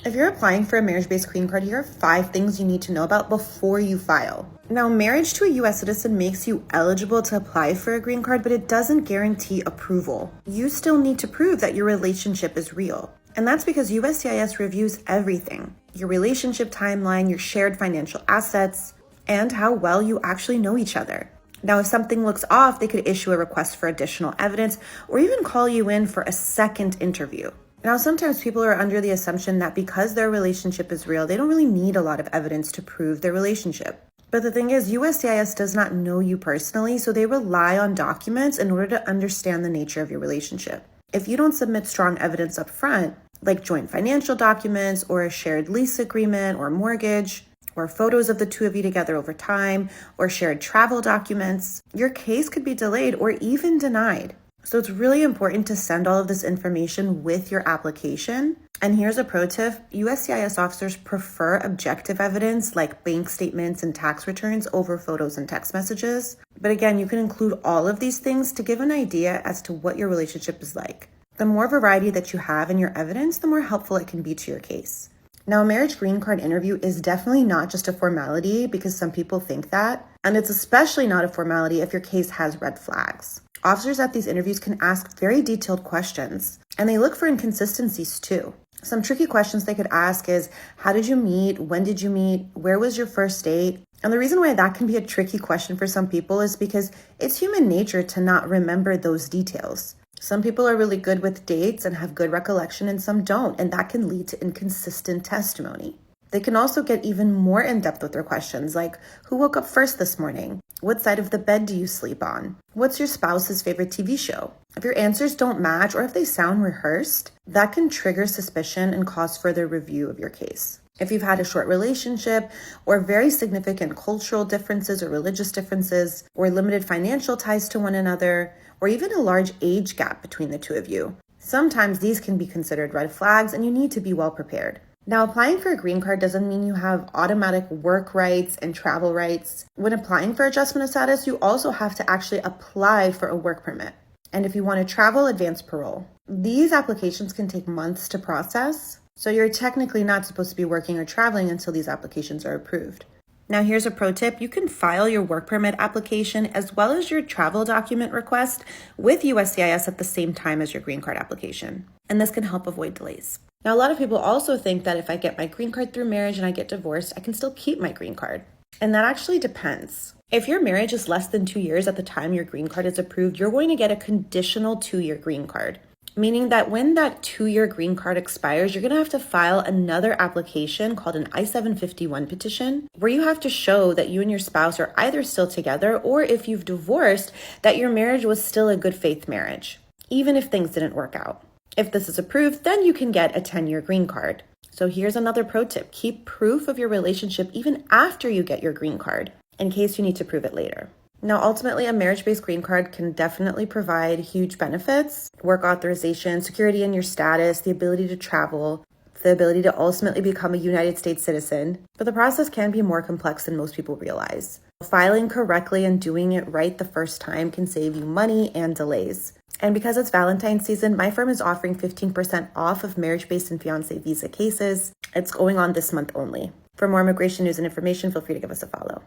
If you're applying for a marriage-based green card, here are 5 things you need to know about before you file. Now, marriage to a U.S. citizen makes you eligible to apply for a green card, but it doesn't guarantee approval. You still need to prove that your relationship is real. And that's because USCIS reviews everything: your relationship timeline, your shared financial assets, and how well you actually know each other. Now, if something looks off, they could issue a request for additional evidence or even call you in for a second interview. Now, sometimes people are under the assumption that because their relationship is real, they don't really need a lot of evidence to prove their relationship. But the thing is, USCIS does not know you personally, so they rely on documents in order to understand the nature of your relationship. If you don't submit strong evidence up front, like joint financial documents or a shared lease agreement or mortgage, or photos of the two of you together over time, or shared travel documents, your case could be delayed or even denied. So it's really important to send all of this information with your application. And here's a pro tip: USCIS officers prefer objective evidence like bank statements and tax returns over photos and text messages. But again, you can include all of these things to give an idea as to what your relationship is like. The more variety that you have in your evidence, the more helpful it can be to your case. Now, a marriage green card interview is definitely not just a formality, because some people think that. And it's especially not a formality if your case has red flags. Officers at these interviews can ask very detailed questions, and they look for inconsistencies too. Some tricky questions they could ask is, how did you meet? When did you meet? Where was your first date? And the reason why that can be a tricky question for some people is because it's human nature to not remember those details. Some people are really good with dates and have good recollection, and some don't, and that can lead to inconsistent testimony. They can also get even more in-depth with their questions, like, who woke up first this morning? What side of the bed do you sleep on? What's your spouse's favorite TV show? If your answers don't match or if they sound rehearsed, that can trigger suspicion and cause further review of your case. If you've had a short relationship, or very significant cultural differences or religious differences, or limited financial ties to one another, or even a large age gap between the two of you, sometimes these can be considered red flags, and you need to be well prepared. Now, applying for a green card doesn't mean you have automatic work rights and travel rights. When applying for adjustment of status, you also have to actually apply for a work permit. And if you want to travel, advanced parole. These applications can take months to process, so you're technically not supposed to be working or traveling until these applications are approved. Now, here's a pro tip. You can file your work permit application as well as your travel document request with USCIS at the same time as your green card application. And this can help avoid delays. Now, a lot of people also think that if I get my green card through marriage and I get divorced, I can still keep my green card. And that actually depends. If your marriage is less than 2 years at the time your green card is approved, you're going to get a conditional 2-year green card, meaning that when that 2-year green card expires, you're going to have to file another application called an I-751 petition, where you have to show that you and your spouse are either still together, or if you've divorced, that your marriage was still a good faith marriage, even if things didn't work out. If this is approved, then you can get a 10-year green card. So here's another pro tip. Keep proof of your relationship even after you get your green card, in case you need to prove it later. Now, ultimately, a marriage-based green card can definitely provide huge benefits: work authorization, security in your status, the ability to travel, the ability to ultimately become a United States citizen. But the process can be more complex than most people realize. Filing correctly and doing it right the first time can save you money and delays. And because it's Valentine's season, my firm is offering 15% off of marriage-based and fiancé visa cases. It's going on this month only. For more immigration news and information, feel free to give us a follow.